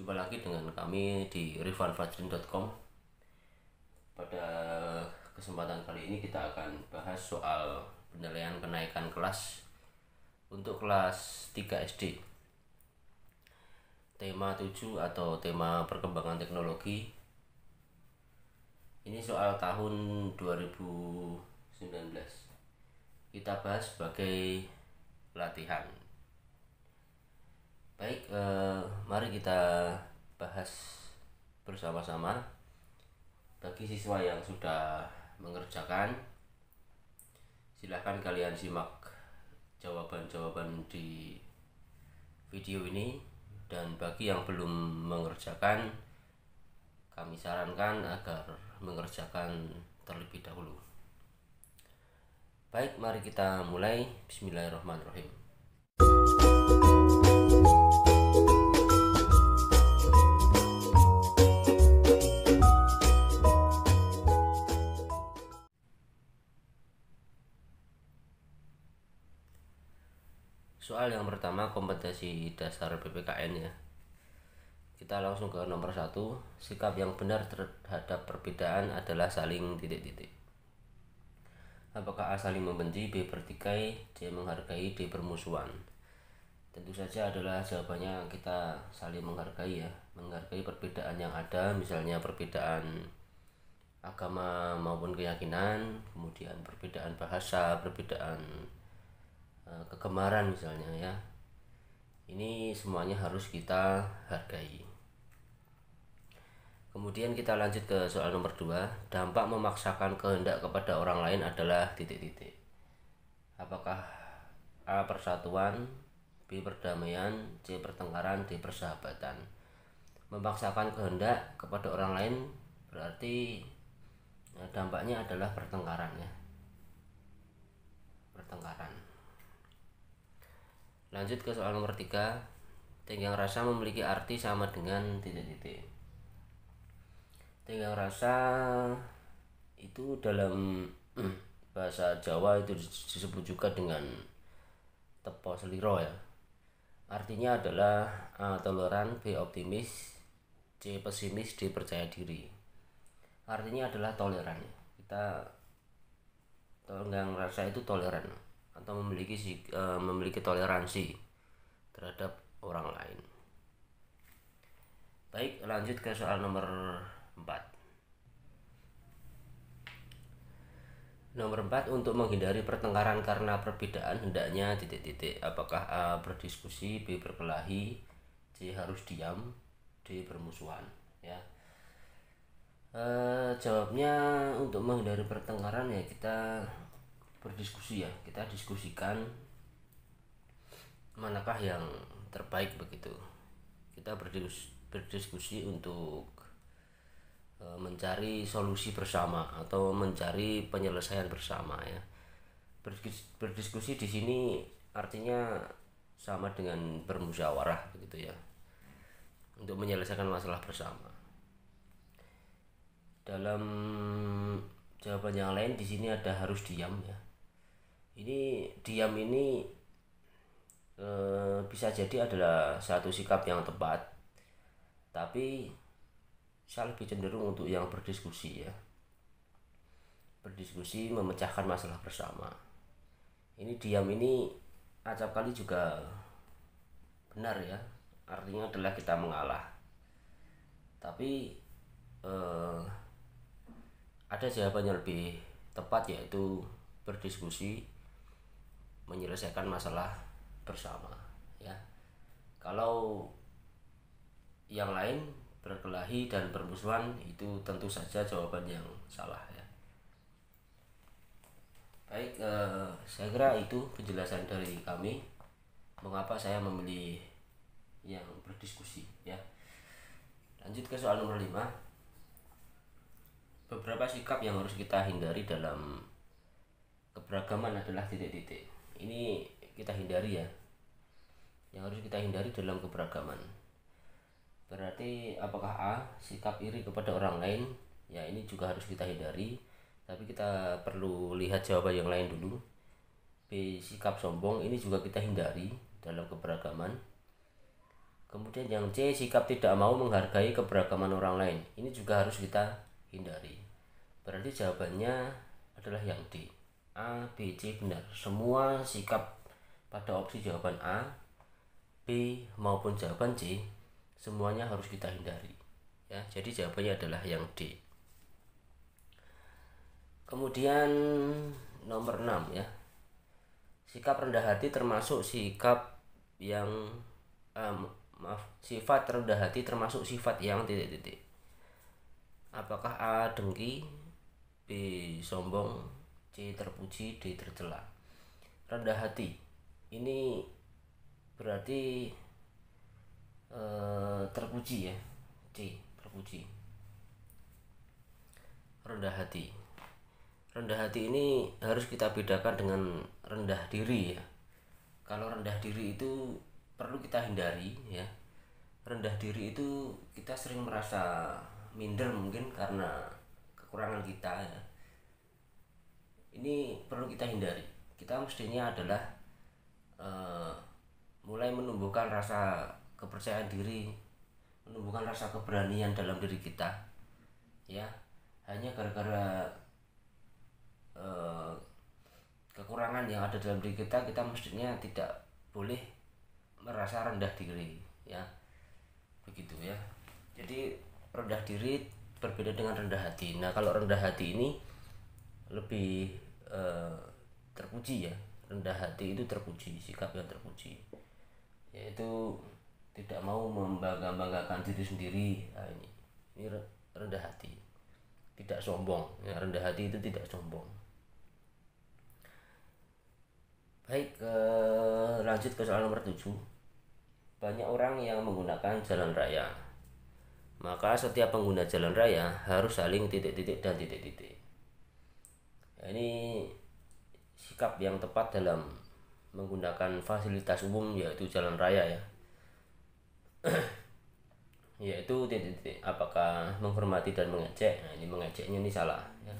Jumpa lagi dengan kami di rivalfajrin.com. Pada kesempatan kali ini kita akan bahas soal penilaian kenaikan kelas untuk kelas 3 SD. Tema 7 atau tema perkembangan teknologi. Ini soal tahun 2019. Kita bahas sebagai latihan. Baik, mari kita bahas bersama-sama. Bagi siswa yang sudah mengerjakan, silahkan kalian simak jawaban-jawaban di video ini. Dan bagi yang belum mengerjakan, kami sarankan agar mengerjakan terlebih dahulu. Baik, mari kita mulai. Bismillahirrahmanirrahim. Soal yang pertama, kompetensi dasar PPKN ya. Kita langsung ke nomor 1. Sikap yang benar terhadap perbedaan adalah saling titik-titik. Apakah A saling membenci, B bertikai, C menghargai, D bermusuhan? Tentu saja adalah jawabannya kita saling menghargai ya. Menghargai perbedaan yang ada, misalnya perbedaan agama maupun keyakinan, kemudian perbedaan bahasa, perbedaan kegemaran misalnya ya. Ini semuanya harus kita hargai. Kemudian kita lanjut ke soal nomor 2. Dampak memaksakan kehendak kepada orang lain adalah titik-titik. Apakah A persatuan, B perdamaian, C pertengkaran, D persahabatan? Memaksakan kehendak kepada orang lain berarti dampaknya adalah pertengkaran ya. Pertengkaran. Lanjut ke soal nomor 3. Tenggang rasa memiliki arti sama dengan titik-titik. Tenggang rasa itu dalam bahasa Jawa itu disebut juga dengan tepo seliro ya. Artinya adalah A toleran, B optimis, C pesimis, D percaya diri. Artinya adalah toleran. Kita tenggang rasa itu toleran atau memiliki toleransi terhadap orang lain. Baik, lanjut ke soal nomor 4. Nomor 4, untuk menghindari pertengkaran karena perbedaan hendaknya titik-titik. Apakah A berdiskusi, B berkelahi, C harus diam, D bermusuhan ya. Jawabnya untuk menghindari pertengkaran ya kita berdiskusi ya. Kita diskusikan manakah yang terbaik begitu. Kita berdiskusi untuk mencari solusi bersama atau mencari penyelesaian bersama ya. Berdiskusi di sini artinya sama dengan bermusyawarah begitu ya, untuk menyelesaikan masalah bersama. Dalam jawaban yang lain di sini ada harus diam ya. Ini diam ini bisa jadi adalah satu sikap yang tepat, tapi saya lebih cenderung untuk yang berdiskusi ya. Berdiskusi memecahkan masalah bersama. Ini diam ini acap kali juga benar ya. Artinya adalah kita mengalah. Tapi ada jawaban yang lebih tepat, yaitu berdiskusi menyelesaikan masalah bersama ya. Kalau yang lain berkelahi dan bermusuhan, itu tentu saja jawaban yang salah ya. Baik, saya kira itu penjelasan dari kami mengapa saya memilih yang berdiskusi ya. Lanjut ke soal nomor 5. Beberapa sikap yang harus kita hindari dalam keberagaman adalah titik-titik. Ini kita hindari ya. Yang harus kita hindari dalam keberagaman. Berarti apakah A sikap iri kepada orang lain? Ya, ini juga harus kita hindari. Tapi kita perlu lihat jawaban yang lain dulu. B sikap sombong, ini juga kita hindari dalam keberagaman. Kemudian yang C, sikap tidak mau menghargai keberagaman orang lain. Ini juga harus kita hindari. Berarti jawabannya adalah yang D. A, B, C benar. Semua sikap pada opsi jawaban A, B maupun jawaban C semuanya harus kita hindari. Ya, jadi jawabannya adalah yang D. Kemudian nomor 6 ya. Sikap rendah hati termasuk sikap yang sifat rendah hati termasuk sifat yang titik-titik. Apakah A dengki, B sombong, C terpuji, D tercela? Rendah hati ini berarti terpuji ya. C terpuji. Rendah hati ini harus kita bedakan dengan rendah diri ya. Kalau rendah diri itu perlu kita hindari ya. Rendah diri itu kita sering merasa minder mungkin karena kekurangan kita ya. Ini perlu kita hindari. Kita mestinya adalah mulai menumbuhkan rasa kepercayaan diri, menumbuhkan rasa keberanian dalam diri kita ya. Hanya gara-gara kekurangan yang ada dalam diri kita mestinya tidak boleh merasa rendah diri ya, begitu ya. Jadi rendah diri berbeda dengan rendah hati. Nah, kalau rendah hati ini lebih terpuji ya. Rendah hati itu terpuji, sikap yang terpuji, yaitu tidak mau membanggakan diri sendiri. Nah, ini rendah hati, tidak sombong ya. Rendah hati itu tidak sombong. Baik, lanjut ke soal nomor 7. Banyak orang yang menggunakan jalan raya. Maka setiap pengguna jalan raya harus saling titik-titik dan titik-titik. Ini sikap yang tepat dalam menggunakan fasilitas umum yaitu jalan raya ya. Yaitu titik-titik. Apakah menghormati dan mengejek? Nah, ini mengejeknya ini salah ya.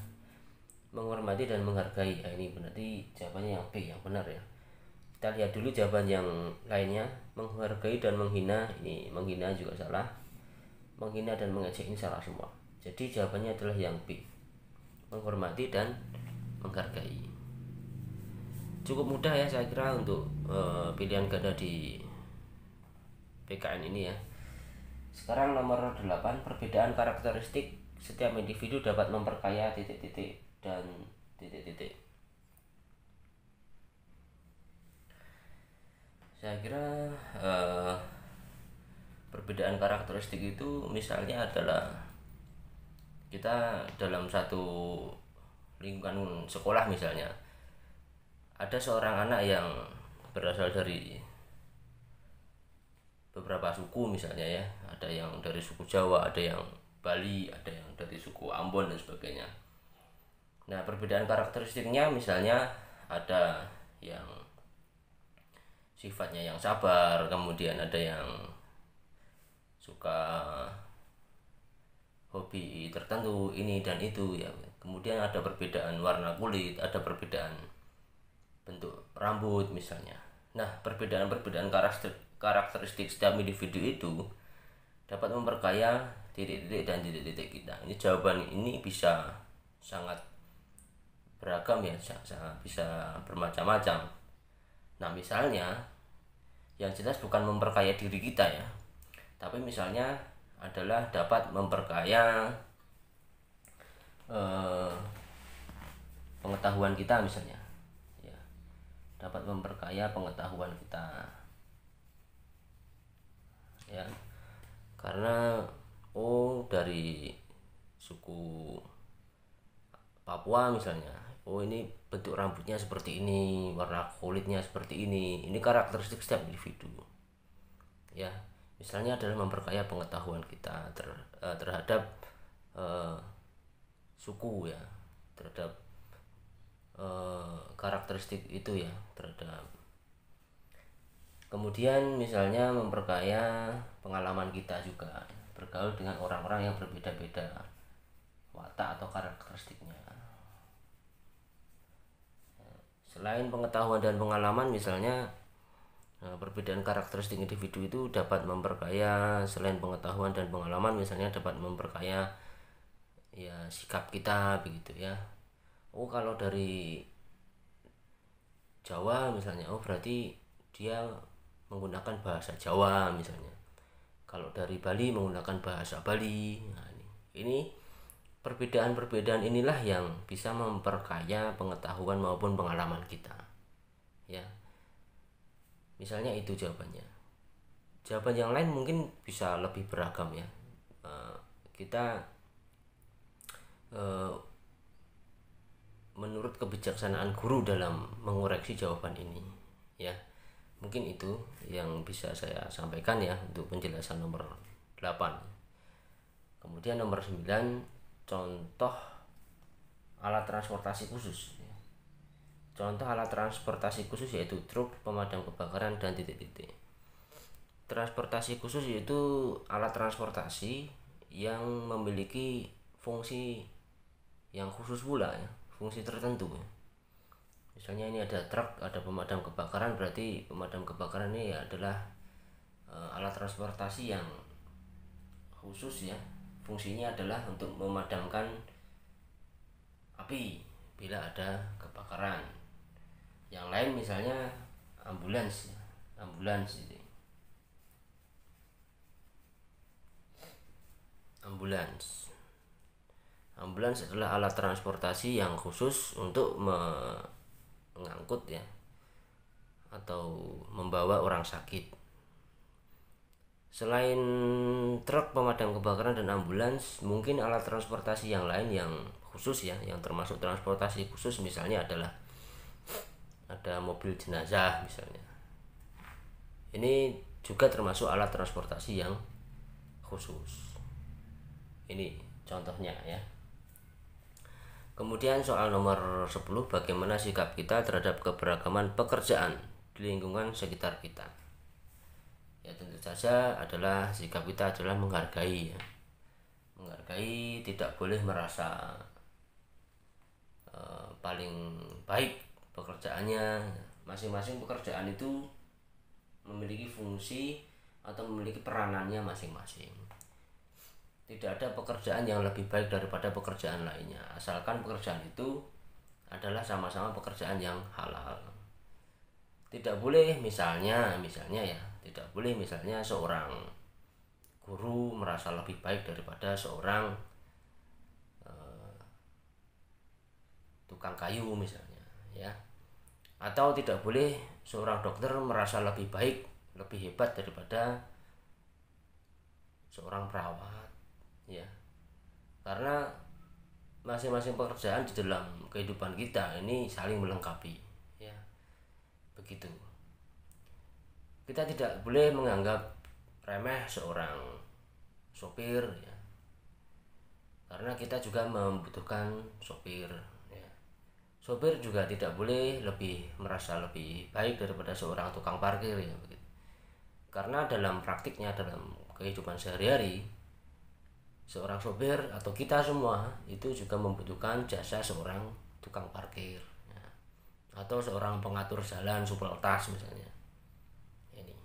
Menghormati dan menghargai, nah, ini berarti jawabannya yang B yang benar ya. Kita lihat dulu jawaban yang lainnya. Menghargai dan menghina, ini menghina juga salah. Menghina dan mengejek ini salah semua. Jadi jawabannya adalah yang B, menghormati dan menghargai. Cukup mudah ya saya kira untuk pilihan ganda di PKN ini ya. Sekarang nomor 8, perbedaan karakteristik setiap individu dapat memperkaya titik-titik dan titik-titik. Saya kira perbedaan karakteristik itu misalnya adalah kita dalam satu lingkungan sekolah misalnya, ada seorang anak yang berasal dari beberapa suku misalnya ya, ada yang dari suku Jawa, ada yang Bali, ada yang dari suku Ambon dan sebagainya. Nah, perbedaan karakteristiknya misalnya ada yang sifatnya yang sabar, kemudian ada yang suka hobi tertentu ini dan itu ya. Kemudian ada perbedaan warna kulit, ada perbedaan bentuk rambut misalnya. Nah, perbedaan karakteristik setiap individu itu dapat memperkaya titik-titik dan titik-titik kita. Ini jawaban ini bisa sangat beragam ya, bisa bermacam-macam. Nah, misalnya yang jelas bukan memperkaya diri kita ya, tapi misalnya adalah dapat memperkaya pengetahuan kita misalnya ya, dapat memperkaya pengetahuan kita ya, karena dari suku Papua misalnya, ini bentuk rambutnya seperti ini, warna kulitnya seperti ini karakteristik setiap individu ya. Misalnya adalah memperkaya pengetahuan kita terhadap suku ya, terhadap karakteristik itu ya, terhadap. Kemudian misalnya memperkaya pengalaman kita juga, bergaul dengan orang-orang yang berbeda-beda watak atau karakteristiknya. Selain pengetahuan dan pengalaman, misalnya Nah, perbedaan karakteristik individu itu dapat memperkaya selain pengetahuan dan pengalaman, misalnya dapat memperkaya ya sikap kita begitu ya. Oh, kalau dari Jawa misalnya, oh berarti dia menggunakan bahasa Jawa misalnya. Kalau dari Bali menggunakan bahasa Bali. Nah, ini perbedaan-perbedaan inilah yang bisa memperkaya pengetahuan maupun pengalaman kita. Ya. Misalnya itu jawabannya. Jawaban yang lain mungkin bisa lebih beragam ya. Kita menurut kebijaksanaan guru dalam mengoreksi jawaban ini ya. Mungkin itu yang bisa saya sampaikan ya untuk penjelasan nomor 8. Kemudian nomor 9, contoh alat transportasi khusus. Contoh alat transportasi khusus yaitu truk, pemadam kebakaran, dan titik-titik. Transportasi khusus yaitu alat transportasi yang memiliki fungsi yang khusus pula ya, fungsi tertentu ya. Misalnya ini ada truk, ada pemadam kebakaran, berarti pemadam kebakaran ini adalah alat transportasi yang khusus ya. Fungsinya adalah untuk memadamkan api bila ada kebakaran. Yang lain misalnya ambulans ya. Ambulans ini. Ambulans adalah alat transportasi yang khusus untuk mengangkut ya atau membawa orang sakit. Selain truk, pemadam kebakaran, dan ambulans, mungkin alat transportasi yang lain yang khusus ya, yang termasuk transportasi khusus misalnya adalah ada mobil jenazah misalnya. Ini juga termasuk alat transportasi yang khusus. Ini contohnya ya. Kemudian soal nomor 10, bagaimana sikap kita terhadap keberagaman pekerjaan di lingkungan sekitar kita. Ya tentu saja adalah sikap kita adalah menghargai ya. Menghargai, tidak boleh merasa paling baik pekerjaannya. Masing-masing pekerjaan itu memiliki fungsi atau memiliki peranannya masing-masing. Tidak ada pekerjaan yang lebih baik daripada pekerjaan lainnya, asalkan pekerjaan itu adalah sama-sama pekerjaan yang halal. Tidak boleh misalnya ya, tidak boleh misalnya seorang guru merasa lebih baik daripada seorang tukang kayu misalnya ya. Atau tidak boleh seorang dokter merasa lebih baik, lebih hebat daripada seorang perawat ya. Karena masing-masing pekerjaan di dalam kehidupan kita ini saling melengkapi ya. Begitu. Kita tidak boleh menganggap remeh seorang sopir ya. Karena kita juga membutuhkan sopir ya. Sopir juga tidak boleh merasa lebih baik daripada seorang tukang parkir ya begitu. Karena dalam praktiknya, dalam kehidupan sehari-hari, seorang sopir atau kita semua itu juga membutuhkan jasa seorang tukang parkir ya. Atau seorang pengatur jalan, supel tas misalnya. Ini.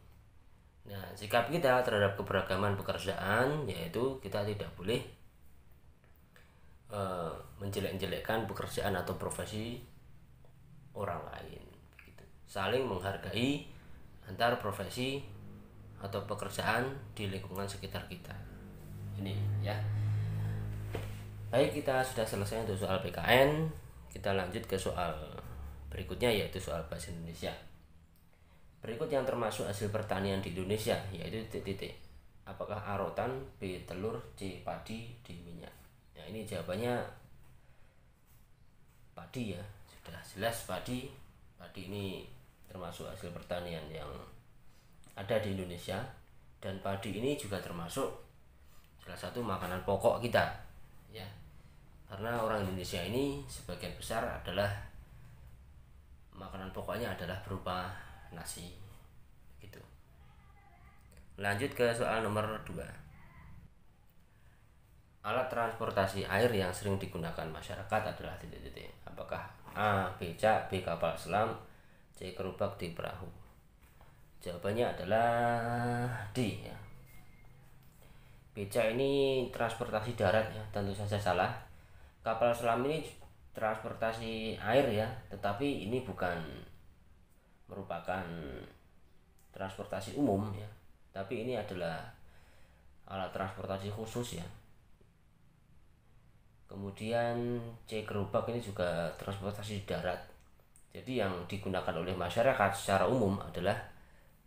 Nah, sikap kita terhadap keberagaman pekerjaan yaitu kita tidak boleh menjelek-jelekkan pekerjaan atau profesi orang lain gitu. Saling menghargai antar profesi atau pekerjaan di lingkungan sekitar kita. Ini ya. Baik, kita sudah selesai untuk soal PKN. Kita lanjut ke soal berikutnya yaitu soal bahasa Indonesia. Berikut yang termasuk hasil pertanian di Indonesia yaitu titik-titik. Apakah arotan, B telur, C padi, D minyak. Nah, ini jawabannya padi ya. Sudah jelas padi. Padi ini termasuk hasil pertanian yang ada di Indonesia, dan padi ini juga termasuk salah satu makanan pokok kita ya. Karena orang Indonesia ini sebagian besar adalah makanan pokoknya adalah berupa nasi gitu. Lanjut ke soal nomor 2. Alat transportasi air yang sering digunakan masyarakat adalah titik-titik. Apakah A becak, B kapal selam, C gerobak, D perahu. Jawabannya adalah D ya. Beca ini transportasi darat ya, tentu saja salah. Kapal selam ini transportasi air ya, tetapi ini bukan merupakan transportasi umum ya, tapi ini adalah alat transportasi khusus ya. Kemudian C, gerobak ini juga transportasi darat. Jadi yang digunakan oleh masyarakat secara umum adalah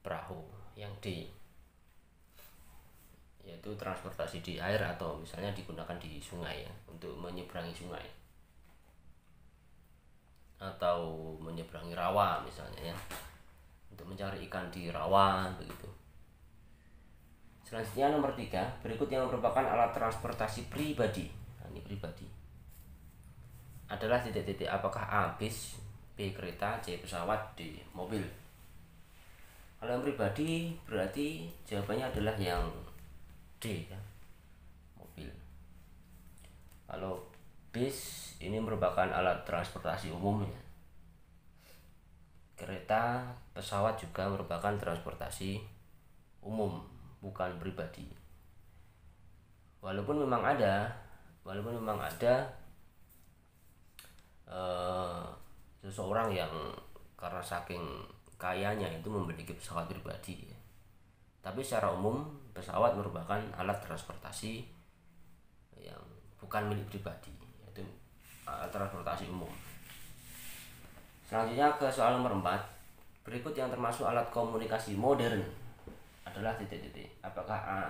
perahu. Yang D yaitu transportasi di air atau misalnya digunakan di sungai ya, untuk menyeberangi sungai atau menyeberangi rawa misalnya ya, untuk mencari ikan di rawa begitu. Selanjutnya nomor 3, berikut yang merupakan alat transportasi pribadi. Nah, ini pribadi adalah titik-titik. Apakah A bis, B kereta, C pesawat, D mobil? Kalau yang pribadi berarti jawabannya adalah yang D ya, mobil. Kalau bis ini merupakan alat transportasi umum ya. Kereta, pesawat juga merupakan transportasi umum, bukan pribadi. Walaupun memang ada seseorang yang karena saking kayanya itu memiliki pesawat pribadi ya. Tapi secara umum pesawat merupakan alat transportasi yang bukan milik pribadi, yaitu alat transportasi umum. Selanjutnya ke soal nomor 4, berikut yang termasuk alat komunikasi modern adalah titik-titik. Apakah A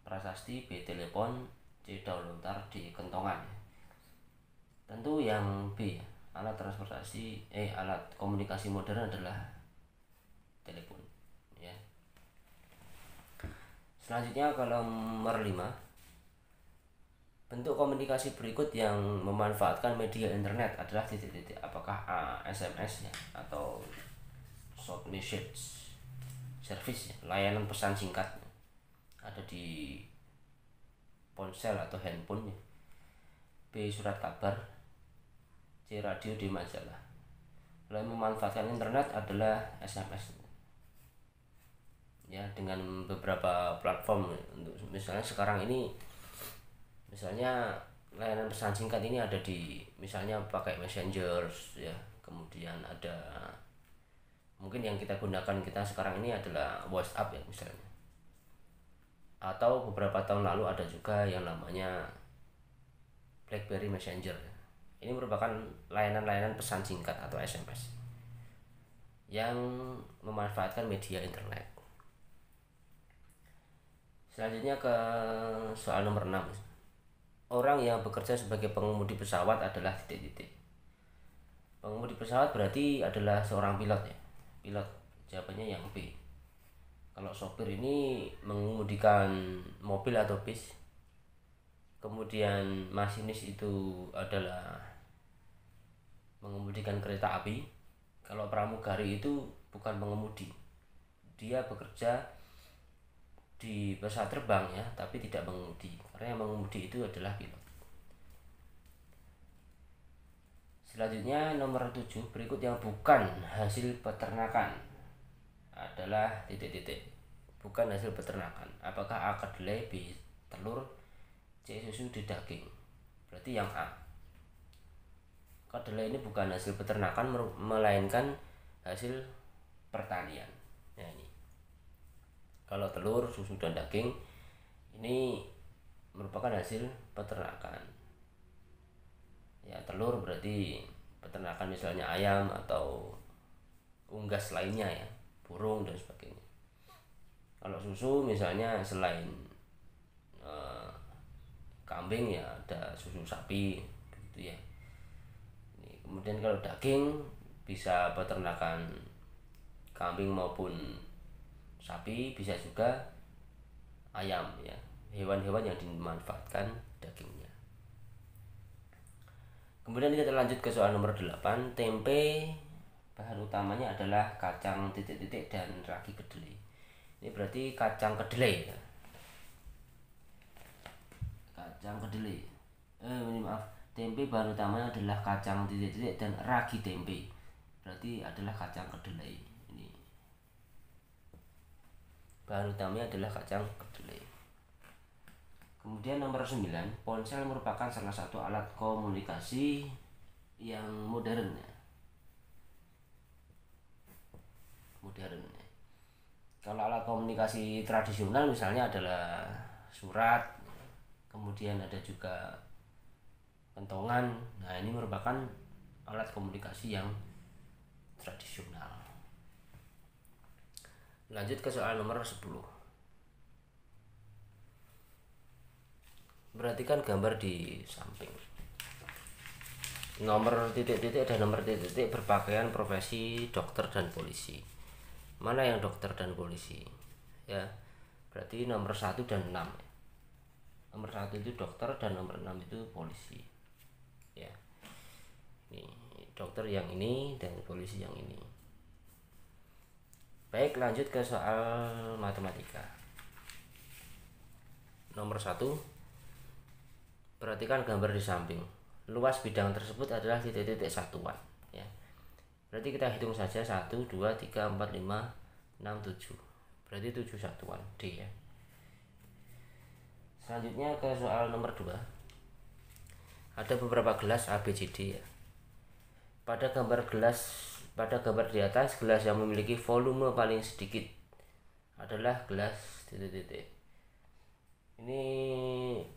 prasasti, B telepon, C daun lontar, D kentongan? Tentu yang B, alat komunikasi modern adalah telepon ya. Selanjutnya ke nomor 5, bentuk komunikasi berikut yang memanfaatkan media internet adalah titik-titik. Apakah A SMS ya, atau short message service ya, layanan pesan singkat ada di ponsel atau handphone ya. B surat kabar, C radio, D majalah. Kalau memanfaatkan internet adalah SMS ya, dengan beberapa platform. Untuk misalnya sekarang ini, misalnya layanan pesan singkat ini ada di, misalnya pakai Messenger ya, kemudian ada mungkin yang kita gunakan kita sekarang ini adalah WhatsApp ya misalnya, atau beberapa tahun lalu ada juga yang namanya BlackBerry Messenger. Ini merupakan layanan-layanan pesan singkat atau SMS yang memanfaatkan media internet. Selanjutnya ke soal nomor 6, orang yang bekerja sebagai pengemudi pesawat adalah titik-titik. Pengemudi pesawat berarti adalah seorang pilot ya, pilot. Jawabannya yang B. Kalau sopir ini mengemudikan mobil atau bis, kemudian masinis itu adalah mengemudikan kereta api. Kalau pramugari itu bukan mengemudi, dia bekerja di pesawat terbang ya, tapi tidak mengemudi, karena yang mengemudi itu adalah pilot. Selanjutnya nomor 7, berikut yang bukan hasil peternakan adalah titik-titik. Bukan hasil peternakan. Apakah A kedelai, B telur, C susu, D daging? Berarti yang A. Kedelai ini bukan hasil peternakan, melainkan hasil pertanian. Nah ini. Kalau telur, susu, dan daging ini merupakan hasil peternakan. Ya, telur berarti peternakan misalnya ayam atau unggas lainnya ya, burung dan sebagainya. Kalau susu misalnya selain kambing ya ada susu sapi begitu ya. Kemudian kalau daging bisa peternakan kambing maupun sapi, bisa juga ayam ya, hewan-hewan yang dimanfaatkan dagingnya. Kemudian kita lanjut ke soal nomor 8, tempe bahan utamanya adalah kacang titik-titik dan ragi kedelai. Ini berarti kacang kedelai ya. Kacang kedelai. Tempe bahan utamanya adalah kacang titik-titik dan ragi tempe. Berarti adalah kacang kedelai. Ini Bahan utamanya adalah kacang kedelai. Kemudian nomor 9, ponsel merupakan salah satu alat komunikasi yang modern ya. Kalau alat komunikasi tradisional misalnya adalah surat, kemudian ada juga kentongan. Nah, ini merupakan alat komunikasi yang tradisional. Lanjut ke soal nomor 10. Perhatikan gambar di samping. Nomor titik-titik ada nomor titik-titik berpakaian profesi dokter dan polisi. Mana yang dokter dan polisi? Ya, berarti nomor 1 dan 6. Nomor 1 itu dokter dan nomor 6 itu polisi. Ya. Ini dokter yang ini dan polisi yang ini. Baik, lanjut ke soal matematika. Nomor 1, perhatikan gambar di samping. Luas bidang tersebut adalah titik-titik satuan ya. Berarti kita hitung saja 1, 2, 3, 4, 5, 6, 7. Berarti 7 satuan D ya. Selanjutnya ke soal nomor 2. Ada beberapa gelas A, B, C, D ya. Pada gambar di atas, gelas yang memiliki volume paling sedikit adalah gelas titik-titik. Ini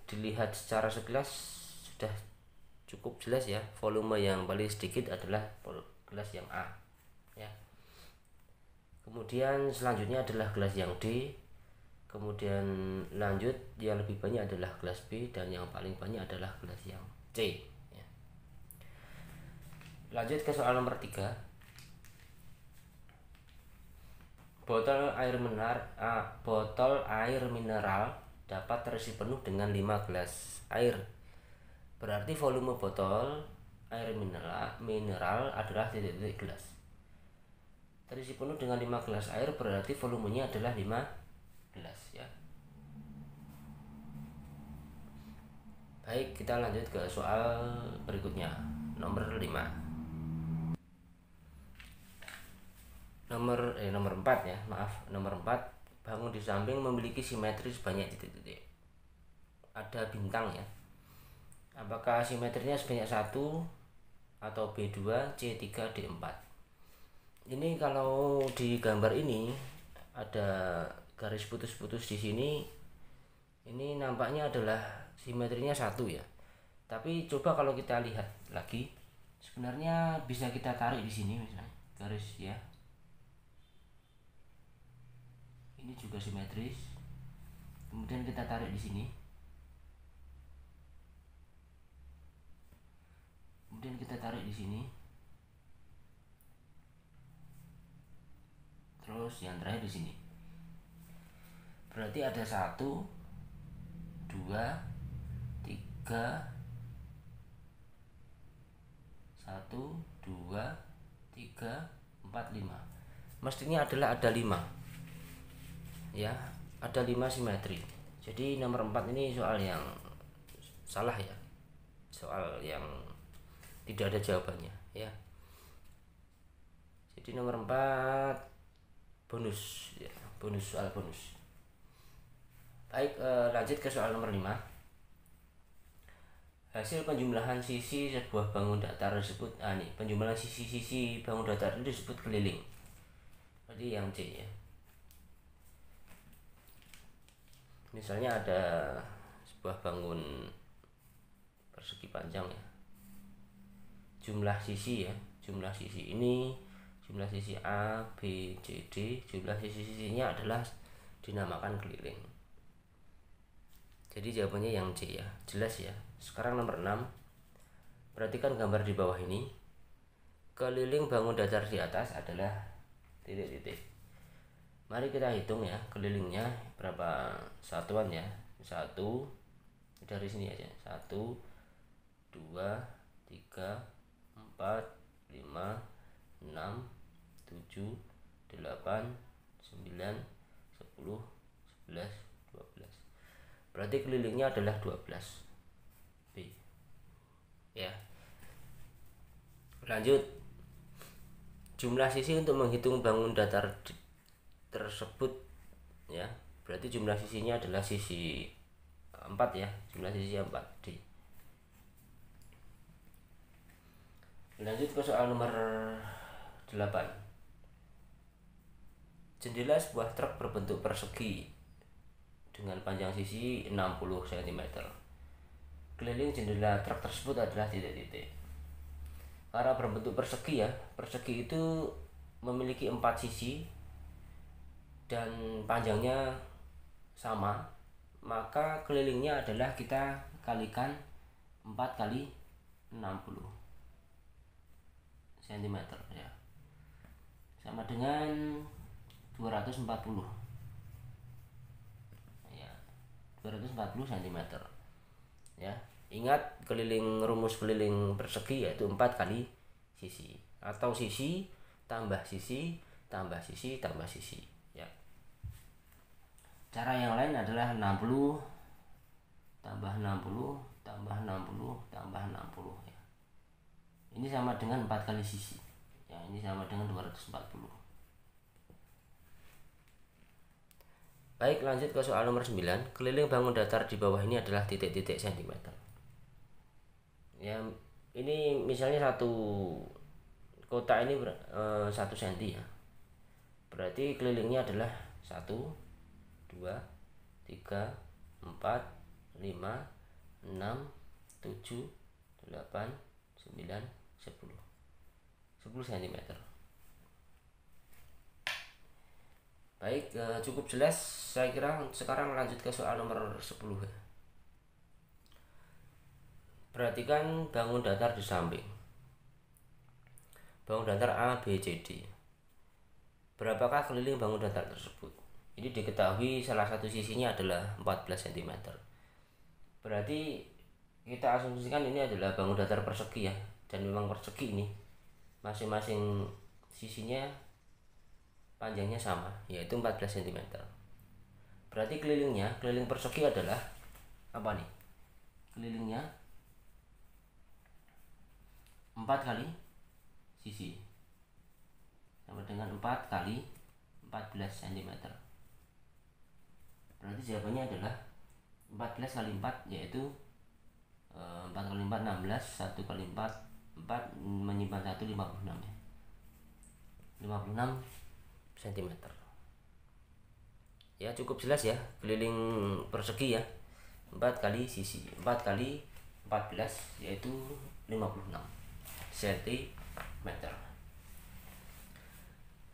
dilihat secara sekilas sudah cukup jelas ya, volume yang paling sedikit adalah gelas yang A ya. Kemudian selanjutnya adalah gelas yang D, kemudian lanjut yang lebih banyak adalah gelas B, dan yang paling banyak adalah gelas yang C ya. Lanjut ke soal nomor 3. Botol air mineral dapat terisi penuh dengan 5 gelas air. Berarti volume botol air mineral adalah titik-titik gelas. Terisi penuh dengan 5 gelas air berarti volumenya adalah 5 gelas ya. Baik, kita lanjut ke soal berikutnya, nomor 5. Nomor 4 ya, maaf. Nomor 4, bangun di samping memiliki simetri sebanyak titik-titik. Ada bintang ya. Apakah simetrinya sebanyak 1 atau B2, C3, D4? Ini kalau di gambar ini ada garis putus-putus di sini. Ini nampaknya adalah simetrinya 1 ya. Tapi coba kalau kita lihat lagi, sebenarnya bisa kita tarik di sini misalnya garis ya. Ini juga simetris. Kemudian kita tarik di sini. Kemudian kita tarik di sini. Terus yang terakhir di sini. Berarti ada 1, 2, 3, 1, 2, 3, 4, 5. Mestinya adalah ada 5 ya, ada 5 simetri. Jadi nomor 4 ini soal yang salah ya, soal yang tidak ada jawabannya ya. Jadi nomor 4 bonus ya, soal bonus. Baik, lanjut ke soal nomor 5. Hasil penjumlahan sisi sebuah bangun datar disebut penjumlahan sisi-sisi bangun datar itu disebut keliling. Berarti yang C ya. Misalnya ada sebuah bangun persegi panjang ya. Jumlah sisi ini, jumlah sisi A, B, C, D, jumlah sisi-sisinya adalah dinamakan keliling. Jadi jawabannya yang C ya, jelas ya. Sekarang nomor 6. Perhatikan gambar di bawah ini. Keliling bangun datar di atas adalah titik-titik. Mari kita hitung ya, kelilingnya berapa satuan ya. 1, dari sini aja. 1, 2, 3, 4, 5, 6, 7, 8, 9, 10, 11, 12. Berarti kelilingnya adalah 12 B ya. Lanjut, jumlah sisi untuk menghitung bangun datar tersebut ya. Berarti jumlah sisinya adalah sisi 4 ya, jumlah sisi 4 D. Lanjut ke soal nomor 8. Jendela sebuah truk berbentuk persegi dengan panjang sisi 60 cm. Keliling jendela truk tersebut adalah titik-titik. Karena berbentuk persegi ya, persegi itu memiliki 4 sisi dan panjangnya sama, maka kelilingnya adalah kita kalikan 4 kali 60 cm ya, sama dengan 240 ya, 240 cm ya. Ingat, rumus keliling persegi yaitu 4 kali sisi, atau sisi tambah sisi tambah sisi tambah sisi ya. Cara yang lain adalah 60 tambah 60 tambah 60 tambah 60 ya. Ini sama dengan 4 kali sisi ya, ini sama dengan 240. Baik, lanjut ke soal nomor 9. Keliling bangun datar di bawah ini adalah titik-titik cm ya. Ini misalnya satu kotak ini 1 cm ya, berarti kelilingnya adalah 1, 2, 3, 4, 5, 6, 7, 8, 9, 10 cm. Baik, cukup jelas saya kira. Sekarang lanjut ke soal nomor 10 ya. Perhatikan bangun datar di samping. Bangun datar A, B, C, D. Berapakah keliling bangun datar tersebut? Ini diketahui salah satu sisinya adalah 14 cm. Berarti kita asumsikan ini adalah bangun datar persegi ya, dan memang persegi ini masing-masing sisinya panjangnya sama, yaitu 14 cm. Berarti keliling persegi adalah apa nih? Kelilingnya 4 kali sisi, sama dengan 4 kali 14 cm. Berarti jawabannya adalah 14 kali 4, yaitu 4 kali 4 16, 1 kali 4 4 menyimpan 1 56 ya, 56 cm ya. Cukup jelas ya, keliling persegi ya, 4 kali sisi, 4 kali 14 yaitu 56 cm.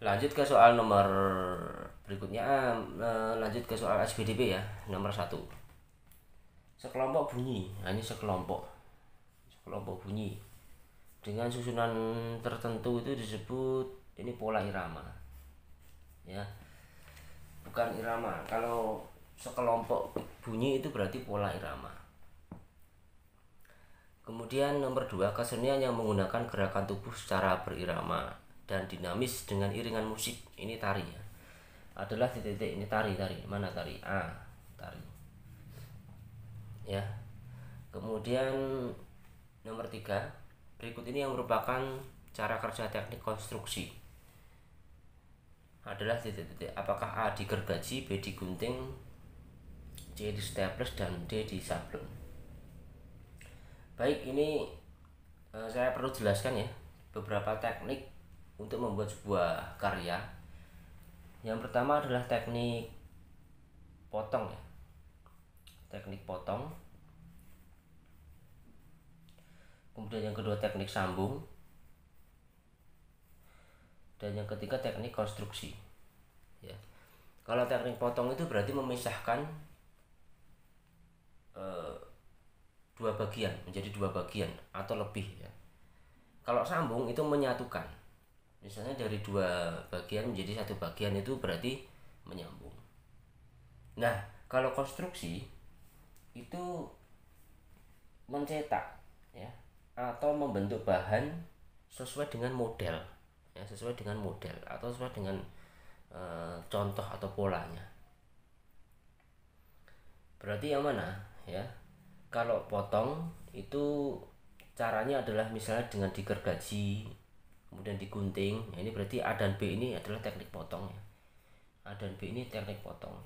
Lanjut ke soal nomor berikutnya. Lanjut ke soal SBDP ya, nomor 1. Sekelompok bunyi. Nah, ini sekelompok bunyi dengan susunan tertentu itu disebut ini pola irama ya, bukan irama. Kalau sekelompok bunyi itu berarti pola irama. Kemudian nomor 2, kesenian yang menggunakan gerakan tubuh secara berirama dan dinamis dengan iringan musik, ini tari ya, adalah titik-titik. Ini tari mana tari? A, tari ya. Kemudian nomor 3, berikut ini yang merupakan cara kerja teknik konstruksi, adalah titik-titik. Apakah A digergaji, B digunting, C di staples, dan D di sablon? Baik, ini saya perlu jelaskan ya beberapa teknik untuk membuat sebuah karya. Yang pertama adalah teknik potong ya, teknik potong. Kemudian yang kedua teknik sambung, dan yang ketiga teknik konstruksi ya. Kalau teknik potong itu berarti memisahkan dua bagian menjadi 2 bagian atau lebih ya. Kalau sambung itu menyatukan, misalnya dari 2 bagian menjadi 1 bagian, itu berarti menyambung. Nah, kalau konstruksi itu mencetak ya, atau membentuk bahan sesuai dengan model ya, sesuai dengan model atau sesuai dengan contoh atau polanya. Berarti yang mana ya? Kalau potong itu caranya adalah misalnya dengan digergaji kemudian digunting. Nah, ini berarti A dan B ini adalah teknik potong ya. A dan B ini teknik potong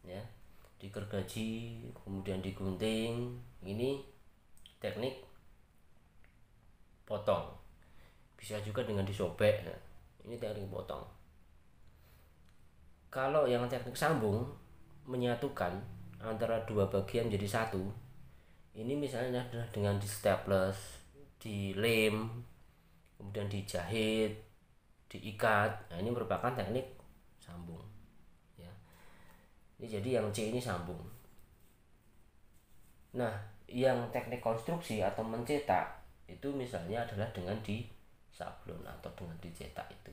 ya, digergaji kemudian digunting, ini teknik potong. Bisa juga dengan disobek ya. Ini teknik potong. Kalau yang teknik sambung, menyatukan antara dua bagian menjadi satu, ini misalnya adalah dengan di staples, dilem, kemudian dijahit, diikat. Nah, ini merupakan teknik sambung ya. Ini jadi yang C ini sambung. Nah, yang teknik konstruksi atau mencetak itu misalnya adalah dengan di sablon atau dengan dicetak itu.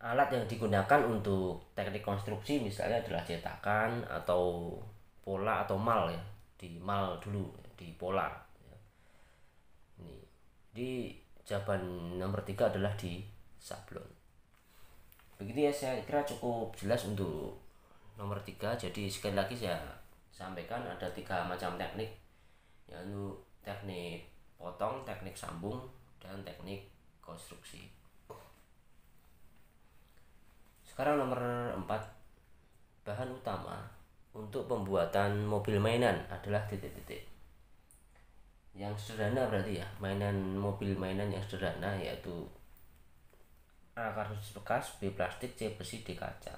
Alat yang digunakan untuk teknik konstruksi misalnya adalah cetakan atau pola atau mal ya, di mal dulu, di pola ya. Ini di jawaban nomor 3 adalah di sablon. Begitu ya, saya kira cukup jelas untuk nomor 3. Jadi sekali lagi saya sampaikan ada 3 macam teknik, yaitu teknik potong, teknik sambung, dan teknik konstruksi. Sekarang nomor 4, bahan utama untuk pembuatan mobil mainan adalah titik-titik. Yang sederhana berarti ya, mobil mainan yang sederhana yaitu A kardus bekas, B plastik, C besi, D kaca.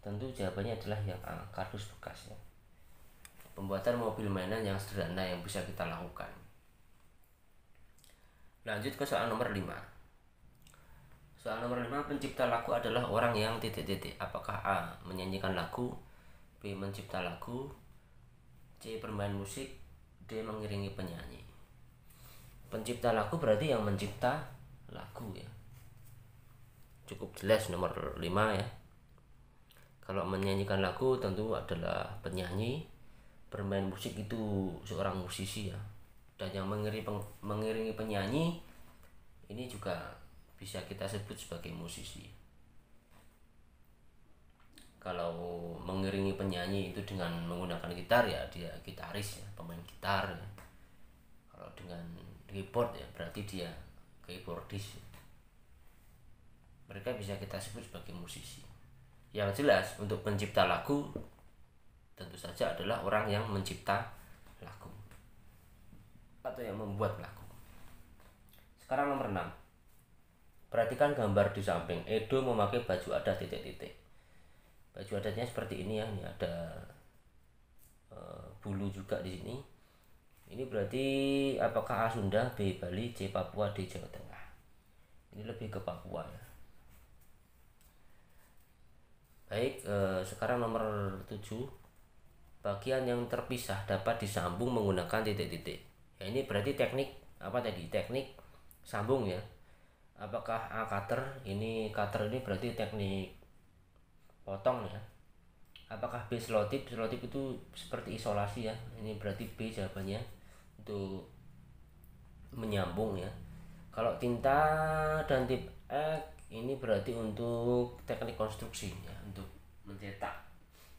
Tentu jawabannya adalah yang A, kardus bekas ya. Pembuatan mobil mainan yang sederhana yang bisa kita lakukan. Lanjut ke soal nomor 5. Soal nomor 5, pencipta lagu adalah orang yang titik-titik. Apakah A, menyanyikan lagu, B, mencipta lagu, C, bermain musik, D, mengiringi penyanyi. Pencipta lagu berarti yang mencipta lagu ya. Cukup jelas nomor 5 ya. Kalau menyanyikan lagu tentu adalah penyanyi, bermain musik itu seorang musisi ya. Dan yang mengiringi penyanyi ini juga bisa kita sebut sebagai musisi. Kalau mengiringi penyanyi itu dengan menggunakan gitar ya dia gitaris ya, pemain gitar ya. Kalau dengan keyboard ya berarti dia keyboardis. Mereka bisa kita sebut sebagai musisi. Yang jelas untuk pencipta lagu tentu saja adalah orang yang mencipta lagu atau yang membuat lagu. Sekarang nomor 6. Perhatikan gambar di samping. Edo memakai baju adat titik-titik. Baju adatnya seperti ini ya. Ini ada bulu juga di sini. Ini berarti apakah A Sunda, B Bali, C Papua, D Jawa Tengah. Ini lebih ke Papua ya. Baik, sekarang nomor 7. Bagian yang terpisah dapat disambung menggunakan titik-titik. Ya, ini berarti teknik apa tadi? Teknik sambung ya. Apakah A cutter? Ini cutter ini berarti teknik potong ya. Apakah B selotip? Selotip itu seperti isolasi ya. Ini berarti B jawabannya untuk menyambung ya. Kalau tinta dan tip X ini berarti untuk teknik konstruksi ya, untuk mencetak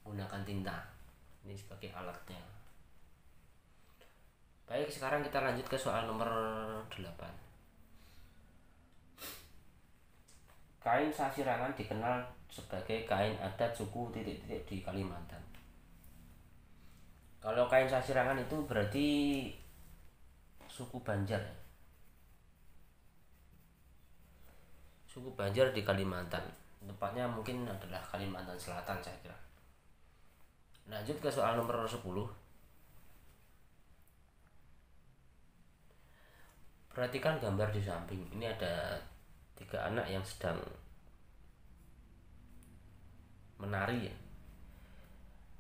menggunakan tinta. Ini sebagai alatnya. Baik, sekarang kita lanjut ke soal nomor 8. Kain sasirangan dikenal sebagai kain adat suku titik-titik di Kalimantan. Kalau kain sasirangan itu berarti suku Banjar ya. Suku Banjar di Kalimantan. Tepatnya mungkin adalah Kalimantan Selatan saya kira. Lanjut ke soal nomor 10. Perhatikan gambar di samping. Ini ada 3 anak yang sedang menari ya.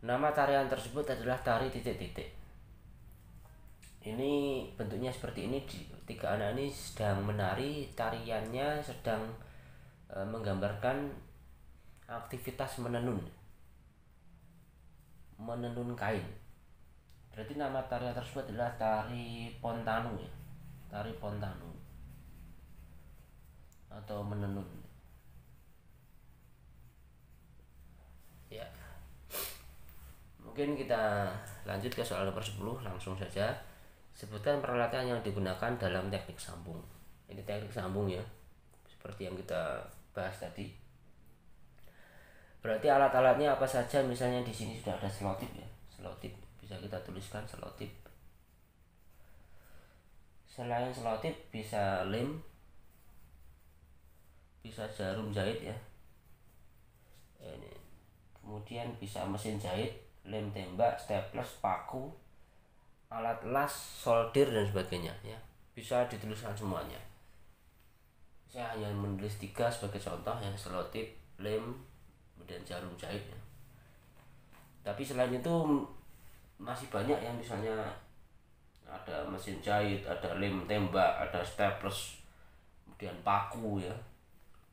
Nama tarian tersebut adalah tari titik-titik. Ini bentuknya seperti ini. 3 anak ini sedang menari. Tariannya sedang menggambarkan aktivitas menenun kain. Berarti nama tarian tersebut adalah tari Pontanu ya. Tari Pontanu atau menenun ya. Mungkin kita lanjut ke soal nomor 10 langsung saja. Sebutkan peralatan yang digunakan dalam teknik sambung. Ini teknik sambung ya. seperti yang kita bahas tadi. Berarti alat-alatnya apa saja? Misalnya di sini sudah ada selotip ya, selotip bisa kita tuliskan selotip. Selain selotip bisa lem, bisa jarum jahit ya. Ini. Kemudian bisa mesin jahit, lem tembak, staples, paku, alat las, solder dan sebagainya ya. Bisa dituliskan semuanya. Saya hanya menulis 3 sebagai contoh ya, selotip, lem, kemudian jarum jahit ya. Tapi selain itu masih banyak yang misalnya ada mesin jahit, ada lem tembak, ada staples, kemudian paku ya,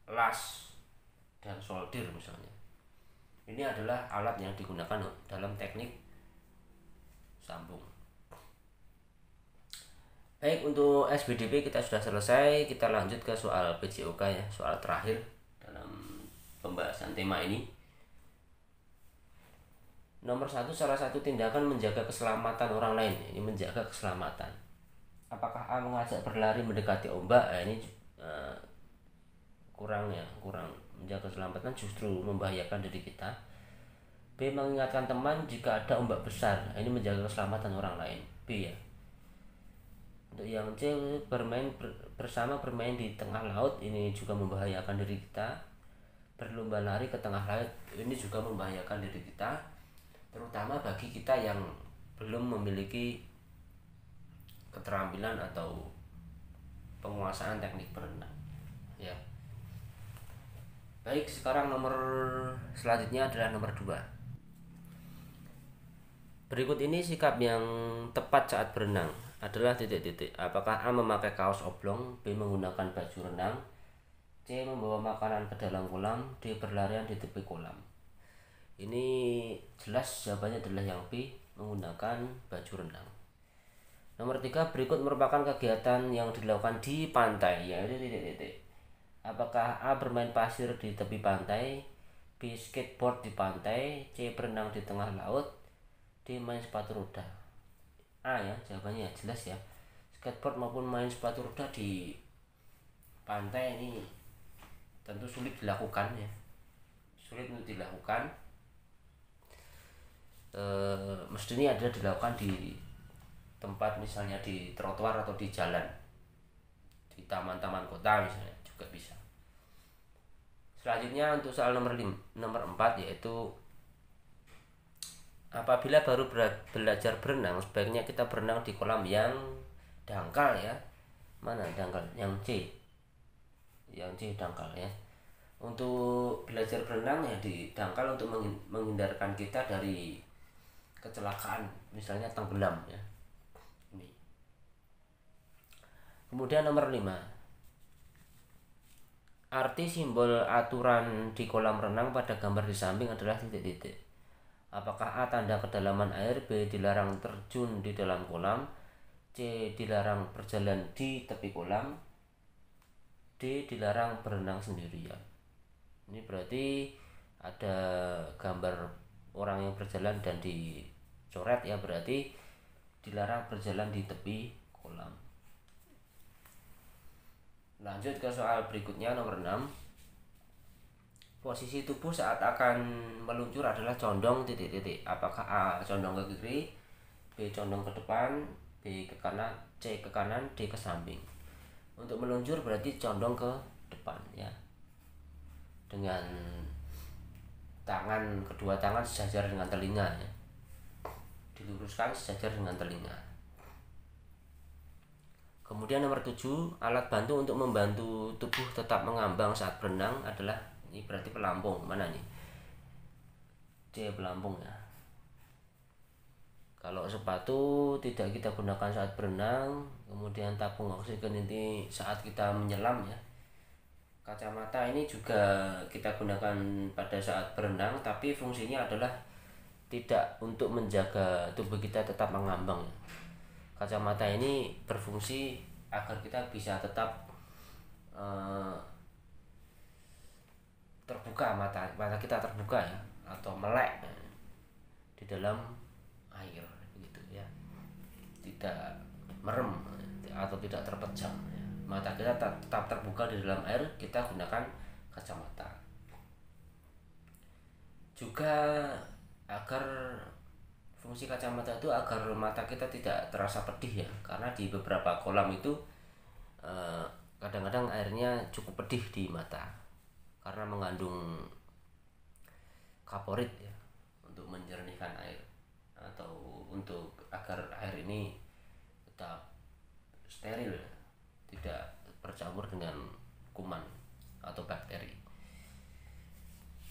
las dan solder misalnya. Ini adalah alat yang digunakan dalam teknik sambung. Baik, untuk SBDP kita sudah selesai. Kita lanjut ke soal PJOK ya, soal terakhir dalam pembahasan tema ini. Nomor 1, salah satu tindakan menjaga keselamatan orang lain. Ini menjaga keselamatan. Apakah A mengajak berlari mendekati ombak? Ini kurang menjaga keselamatan, justru membahayakan diri kita. B mengingatkan teman jika ada ombak besar. Ini menjaga keselamatan orang lain. B ya. Untuk yang C, bermain di tengah laut, ini juga membahayakan diri kita. Berlomba lari ke tengah laut, ini juga membahayakan diri kita, terutama bagi kita yang belum memiliki keterampilan atau penguasaan teknik berenang ya. Baik, sekarang nomor selanjutnya adalah nomor 2. Berikut ini sikap yang tepat saat berenang adalah titik-titik. Apakah A memakai kaos oblong, B menggunakan baju renang, C membawa makanan ke dalam kolam, D berlarian di tepi kolam. Ini jelas jawabannya adalah yang B, menggunakan baju renang. Nomor 3, berikut merupakan kegiatan yang dilakukan di pantai, yaitu titik-titik. Apakah A bermain pasir di tepi pantai, B skateboard di pantai, C berenang di tengah laut, D main sepatu roda. A ya, jawabannya jelas ya. Skateboard maupun main sepatu roda di pantai ini tentu sulit dilakukan ya. Sulit untuk dilakukan. Mestinya adalah dilakukan di tempat, misalnya di trotoar atau di jalan, di taman-taman kota misalnya juga bisa. Selanjutnya untuk soal nomor 4, yaitu apabila baru belajar berenang, sebaiknya kita berenang di kolam yang dangkal ya. Mana dangkal? Yang C. Yang C dangkal ya. Untuk belajar berenang ya di dangkal untuk menghindarkan kita dari kecelakaan, misalnya tenggelam ya. Ini. Kemudian nomor 5. Arti simbol aturan di kolam renang pada gambar di samping adalah titik-titik. Apakah A tanda kedalaman air, B dilarang terjun di dalam kolam, C dilarang berjalan di tepi kolam, D dilarang berenang sendirian. Ini berarti ada gambar orang yang berjalan dan dicoret ya, berarti dilarang berjalan di tepi kolam. Lanjut ke soal berikutnya, nomor 6. Posisi tubuh saat akan meluncur adalah condong titik-titik. Apakah A condong ke kiri, B condong ke depan, B ke kanan, C ke kanan, D ke samping. Untuk meluncur berarti condong ke depan ya. Dengan kedua tangan sejajar dengan telinga ya. Diluruskan sejajar dengan telinga. Kemudian nomor 7, alat bantu untuk membantu tubuh tetap mengambang saat berenang adalah, ini berarti pelampung. Mana nih? C pelampung ya. Kalau sepatu tidak kita gunakan saat berenang, kemudian tabung oksigen ini saat kita menyelam ya. Kacamata ini juga kita gunakan pada saat berenang, tapi fungsinya adalah tidak untuk menjaga tubuh kita tetap mengambang. Kacamata ini berfungsi agar kita bisa tetap terbuka, mata kita terbuka ya, atau melek di dalam air begitu ya, tidak merem atau tidak terpejam ya. mata kita tetap terbuka di dalam air, kita gunakan kacamata. Juga agar fungsi kacamata itu agar mata kita tidak terasa pedih ya, karena di beberapa kolam itu kadang-kadang airnya cukup pedih di mata karena mengandung kaporit ya, untuk menjernihkan air atau untuk agar air ini tetap steril, tidak bercampur dengan kuman atau bakteri.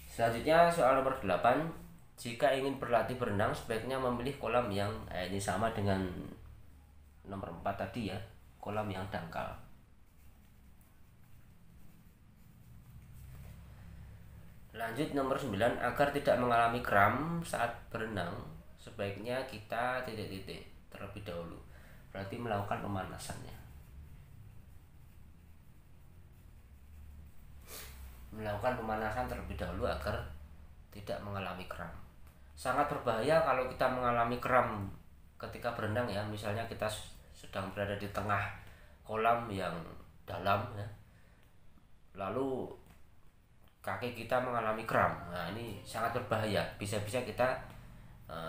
Selanjutnya soal nomor 8. Jika ingin berlatih berenang, sebaiknya memilih kolam yang ini sama dengan nomor 4 tadi ya, kolam yang dangkal. Lanjut nomor 9. Agar tidak mengalami kram saat berenang, sebaiknya kita terlebih dahulu, berarti melakukan pemanasannya. Melakukan pemanasan terlebih dahulu agar tidak mengalami kram. Sangat berbahaya kalau kita mengalami kram ketika berenang ya, misalnya kita sedang berada di tengah kolam yang dalam ya, lalu kaki kita mengalami kram. Nah, ini sangat berbahaya, bisa-bisa kita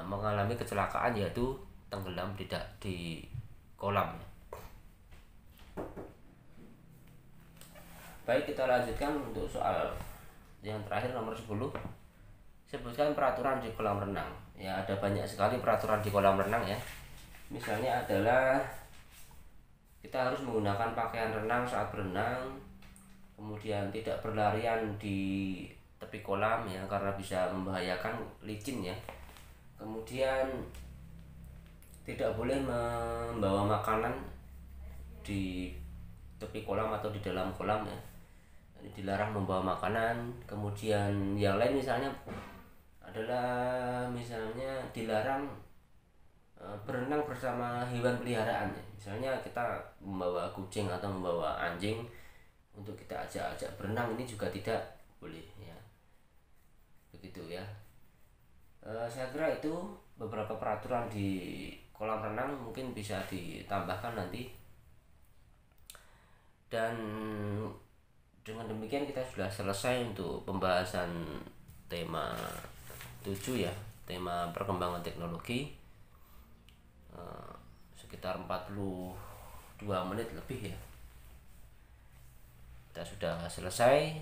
mengalami kecelakaan, yaitu tenggelam di kolam. Baik, kita lanjutkan untuk soal yang terakhir nomor 10. Sebutkan peraturan di kolam renang. Ya, ada banyak sekali peraturan di kolam renang ya. Misalnya adalah kita harus menggunakan pakaian renang saat berenang, kemudian tidak berlarian di tepi kolam ya, karena bisa membahayakan, licin ya. Kemudian tidak boleh membawa makanan di tepi kolam atau di dalam kolam ya, dilarang membawa makanan. Kemudian yang lain misalnya adalah misalnya dilarang berenang bersama hewan peliharaan ya. Misalnya kita membawa kucing atau membawa anjing untuk kita ajak berenang, ini juga tidak boleh ya, begitu ya. Saya kira itu beberapa peraturan di kolam renang, mungkin bisa ditambahkan nanti. Dan dengan demikian kita sudah selesai untuk pembahasan tema 7 ya, tema perkembangan teknologi, sekitar 42 menit lebih ya. Kita sudah selesai.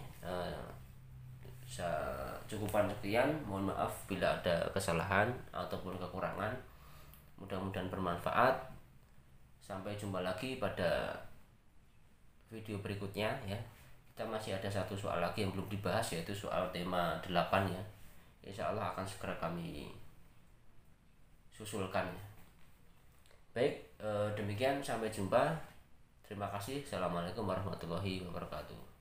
Cukupan sekian, mohon maaf bila ada kesalahan ataupun kekurangan. Mudah-mudahan bermanfaat. Sampai jumpa lagi pada video berikutnya ya. Kita masih ada satu soal lagi yang belum dibahas, yaitu soal tema 8 ya. Insya Allah akan segera kami susulkan ya. Baik, demikian, sampai jumpa. Terima kasih. Assalamualaikum warahmatullahi wabarakatuh.